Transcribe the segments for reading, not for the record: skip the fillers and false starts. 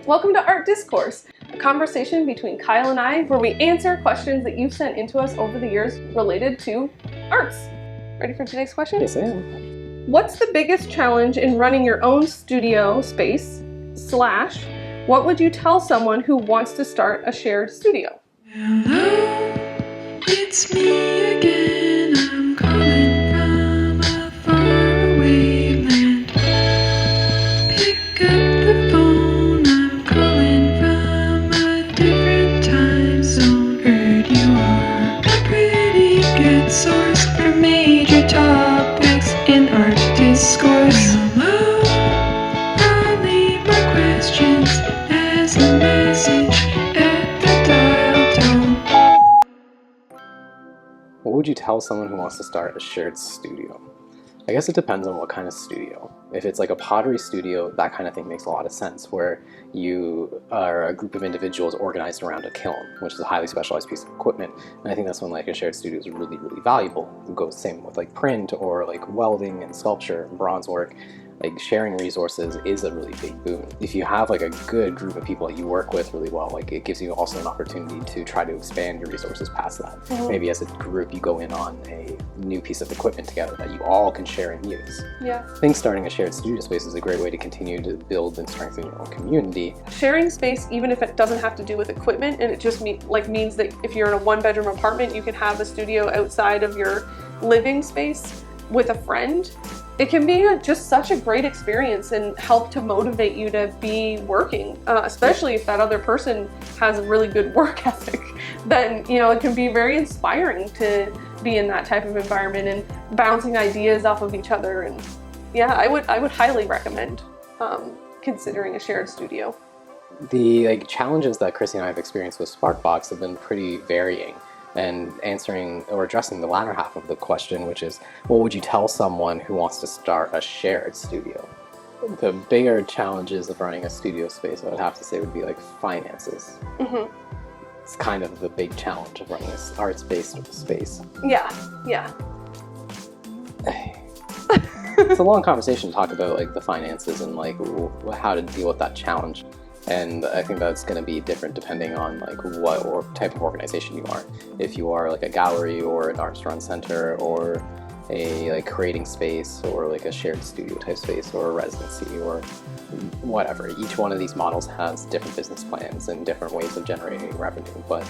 Welcome to Art Discourse, a conversation between Kyle and I where we answer questions that you've sent into us over the years related to arts. Ready for today's question? Yes, I am. What's the biggest challenge in running your own studio space / what would you tell someone who wants to start a shared studio? Hello, it's me again. I'm calling from a faraway land. Pick up the phone. I'm calling from a different time zone. Heard you are a pretty good source for major topics in art discourse. Hello, I'll leave my questions as a message at the dial tone. What would you tell someone who wants to start a shared studio? I guess it depends on what kind of studio. If it's like a pottery studio, that kind of thing makes a lot of sense, where you are a group of individuals organized around a kiln, which is a highly specialized piece of equipment. And I think that's when like a shared studio is really, really valuable. It goes the same with like print or like welding and sculpture and bronze work. Like sharing resources is a really big boon. If you have like a good group of people that you work with really well, like it gives you also an opportunity to try to expand your resources past that. Mm-hmm. Maybe as a group you go in on a new piece of equipment together that you all can share and use. Yeah. I think starting a shared studio space is a great way to continue to build and strengthen your own community. Sharing space, even if it doesn't have to do with equipment, and it just means that if you're in a one-bedroom apartment, you can have a studio outside of your living space with a friend. It can be just such a great experience and help to motivate you to be working, especially if that other person has a really good work ethic. Then, it can be very inspiring to be in that type of environment and bouncing ideas off of each other. And yeah, I would highly recommend considering a shared studio. The challenges that Chrissy and I have experienced with Sparkbox have been pretty varying. And answering or addressing the latter half of the question, which is, what would you tell someone who wants to start a shared studio? The bigger challenges of running a studio space, I would have to say, would be like finances. Mm-hmm. It's kind of the big challenge of running an arts-based space. Yeah. It's a long conversation to talk about like the finances and like how to deal with that challenge. And I think that's going to be different depending on like what or type of organization you are. If you are like a gallery or an arts run center or a like creating space or like a shared studio type space or a residency or whatever. Each one of these models has different business plans and different ways of generating revenue, but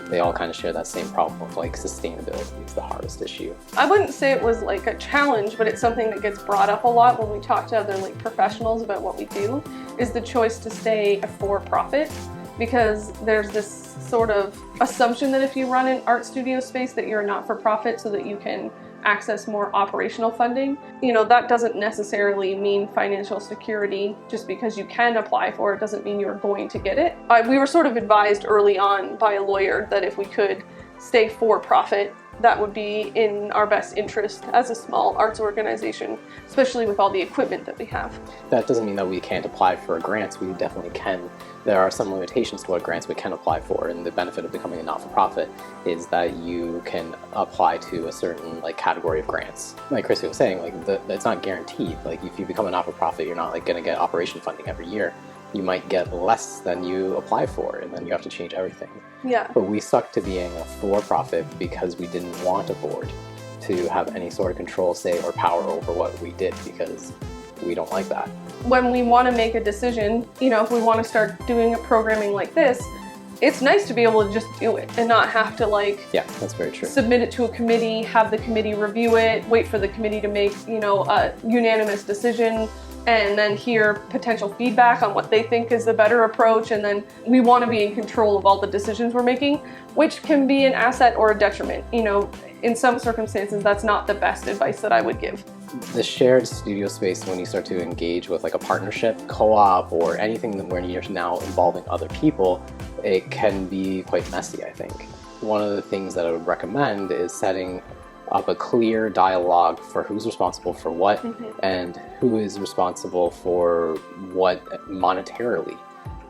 they all kind of share that same problem of like sustainability is the hardest issue. I wouldn't say it was like a challenge, but it's something that gets brought up a lot when we talk to other like professionals about what we do, is the choice to stay a for-profit, because there's this sort of assumption that if you run an art studio space that you're not for profit so that you can access more operational funding. That doesn't necessarily mean financial security. Just because you can apply for it doesn't mean you're going to get it. We were sort of advised early on by a lawyer that if we could stay for profit, that would be in our best interest as a small arts organization, especially with all the equipment that we have. That doesn't mean that we can't apply for grants. We definitely can. There are some limitations to what grants we can apply for, and the benefit of becoming a not-for-profit is that you can apply to a certain category of grants. Like Chrissy was saying, it's not guaranteed. Like if you become a not-for-profit, you're not going to get operation funding every year. You might get less than you apply for, and then you have to change everything. Yeah. But we stuck to being a for-profit because we didn't want a board to have any sort of control, say, or power over what we did, because we don't like that. When we want to make a decision, if we want to start doing a programming like this, it's nice to be able to just do it and not have to yeah, that's very true. Submit it to a committee, have the committee review it, wait for the committee to make, a unanimous decision, and then hear potential feedback on what they think is the better approach. And then we want to be in control of all the decisions we're making, which can be an asset or a detriment. In some circumstances, that's not the best advice that I would give. The shared studio space, when you start to engage with a partnership, co-op, or anything where you're now involving other people, it can be quite messy, I think. One of the things that I would recommend is setting up a clear dialogue for who's responsible for what, mm-hmm. and who is responsible for what monetarily.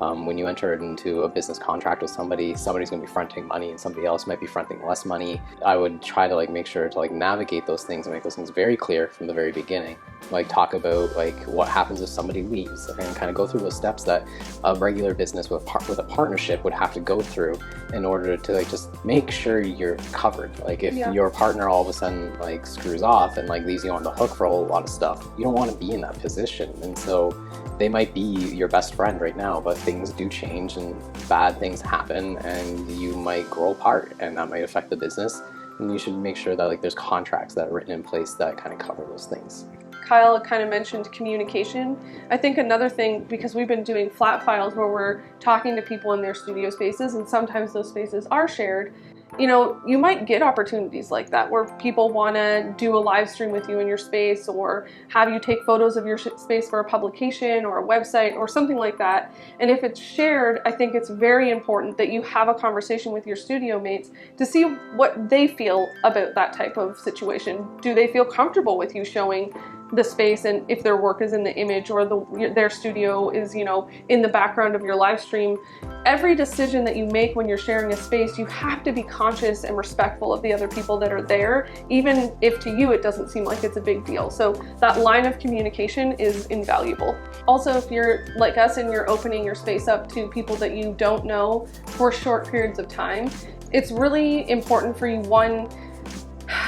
When you enter into a business contract with somebody, somebody's going to be fronting money and somebody else might be fronting less money. I would try to like make sure to like navigate those things and make those things very clear from the very beginning. Like talk about like what happens if somebody leaves and kind of go through those steps that a regular business with a partnership would have to go through in order to like just make sure you're covered. Like if your partner all of a sudden like screws off and like leaves you on the hook for a whole lot of stuff, you don't want to be in that position. And so they might be your best friend right now, but things do change and bad things happen and you might grow apart and that might affect the business. And you should make sure that like there's contracts that are written in place that kind of cover those things. Kyle kind of mentioned communication. I think another thing, because we've been doing flat files where we're talking to people in their studio spaces and sometimes those spaces are shared, you know, you might get opportunities like that where people want to do a live stream with you in your space or have you take photos of your space for a publication or a website or something like that. And if it's shared, I think it's very important that you have a conversation with your studio mates to see what they feel about that type of situation. Do they feel comfortable with you showing the space, and if their work is in the image or their studio is, you know, in the background of your live stream? Every decision that you make when you're sharing a space, you have to be conscious and respectful of the other people that are there, even if to you it doesn't seem like it's a big deal. So that line of communication is invaluable. Also, if you're like us and you're opening your space up to people that you don't know for short periods of time, it's really important for you, one,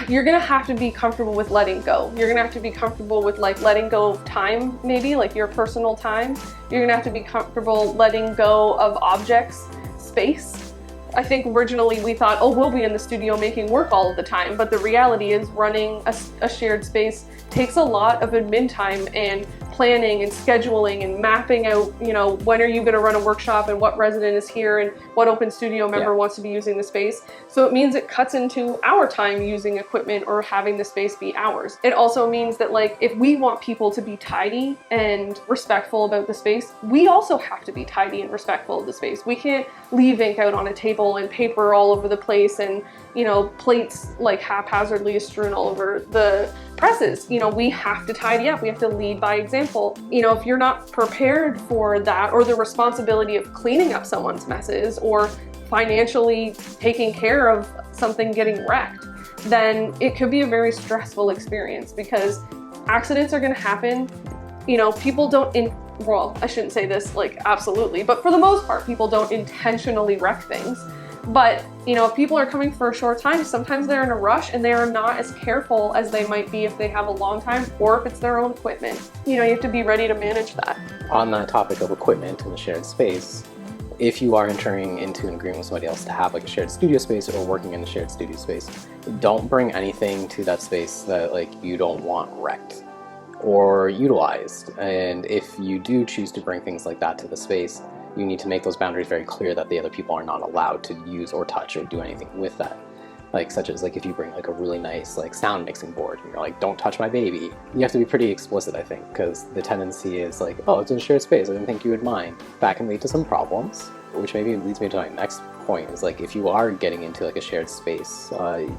you're gonna have to be comfortable with letting go. You're gonna have to be comfortable with like letting go of time, maybe like your personal time. You're gonna have to be comfortable letting go of objects, space. I think originally we thought, oh, we'll be in the studio making work all of the time, but the reality is running a shared space takes a lot of admin time and planning and scheduling and mapping out, you know, when are you going to run a workshop and what resident is here and what open studio member wants to be using the space. So it means it cuts into our time using equipment or having the space be ours. It also means that like if we want people to be tidy and respectful about the space, we also have to be tidy and respectful of the space. We can't leave ink out on a table and paper all over the place and, you know, plates like haphazardly strewn all over the presses. You know, we have to tidy up. We have to lead by example. You know, if you're not prepared for that or the responsibility of cleaning up someone's messes or financially taking care of something getting wrecked, then it could be a very stressful experience because accidents are going to happen. You know, people don't, well, I shouldn't say this like absolutely, but for the most part, people don't intentionally wreck things. But, you know, if people are coming for a short time, sometimes they're in a rush and they are not as careful as they might be if they have a long time or if it's their own equipment. You know, you have to be ready to manage that. On that topic of equipment in the shared space, if you are entering into an agreement with somebody else to have like a shared studio space or working in a shared studio space, don't bring anything to that space that like you don't want wrecked or utilized. And if you do choose to bring things like that to the space, you need to make those boundaries very clear that the other people are not allowed to use or touch or do anything with that. Like such as like if you bring like a really nice like sound mixing board and you're like, don't touch my baby. You have to be pretty explicit, I think, because the tendency is like, oh, it's in a shared space, I didn't think you would mind. That can lead to some problems, which maybe leads me to my next point is like if you are getting into like a shared space,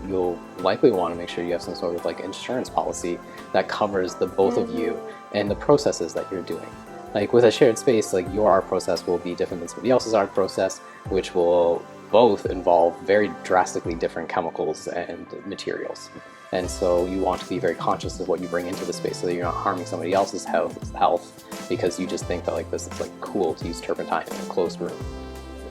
you'll likely want to make sure you have some sort of like insurance policy that covers the both of you and the processes that you're doing. Like with a shared space, like your art process will be different than somebody else's art process, which will both involve very drastically different chemicals and materials. And so you want to be very conscious of what you bring into the space so that you're not harming somebody else's health because you just think that like this is like cool to use turpentine in a closed room.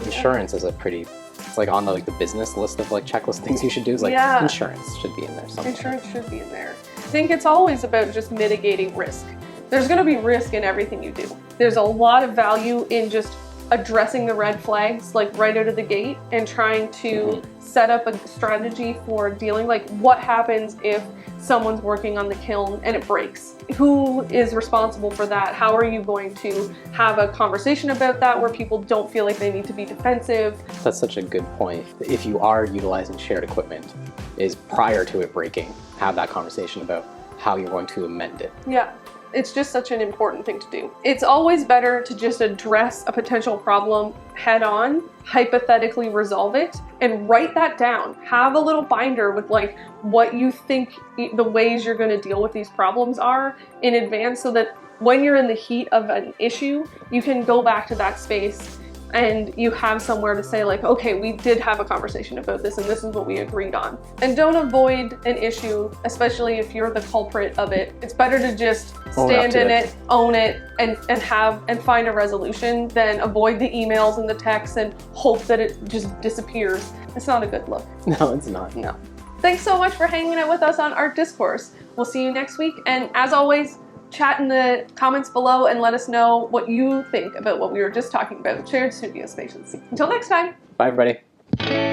Insurance is a pretty, it's like on the like the business list of like checklist things you should do. Is like insurance should be in there somewhere. Insurance should be in there. I think it's always about just mitigating risk. There's going to be risk in everything you do. There's a lot of value in just addressing the red flags like right out of the gate and trying to set up a strategy for dealing, like what happens if someone's working on the kiln and it breaks? Who is responsible for that? How are you going to have a conversation about that where people don't feel like they need to be defensive? That's such a good point. If you are utilizing shared equipment, is prior to it breaking, have that conversation about how you're going to amend it. Yeah. It's just such an important thing to do. It's always better to just address a potential problem head on, hypothetically resolve it, and write that down. Have a little binder with like what you think the ways you're going to deal with these problems are in advance so that when you're in the heat of an issue, you can go back to that space and you have somewhere to say like, okay, we did have a conversation about this and this is what we agreed on. And don't avoid an issue, especially if you're the culprit of it. It's better to just stand in it, own it, and find a resolution than avoid the emails and the texts and hope that it just disappears. It's not a good look. No, it's not. No. Thanks so much for hanging out with us on Art Discourse. We'll see you next week. And as always, chat in the comments below and let us know what you think about what we were just talking about, shared studio spaces. Until next time. Bye, everybody.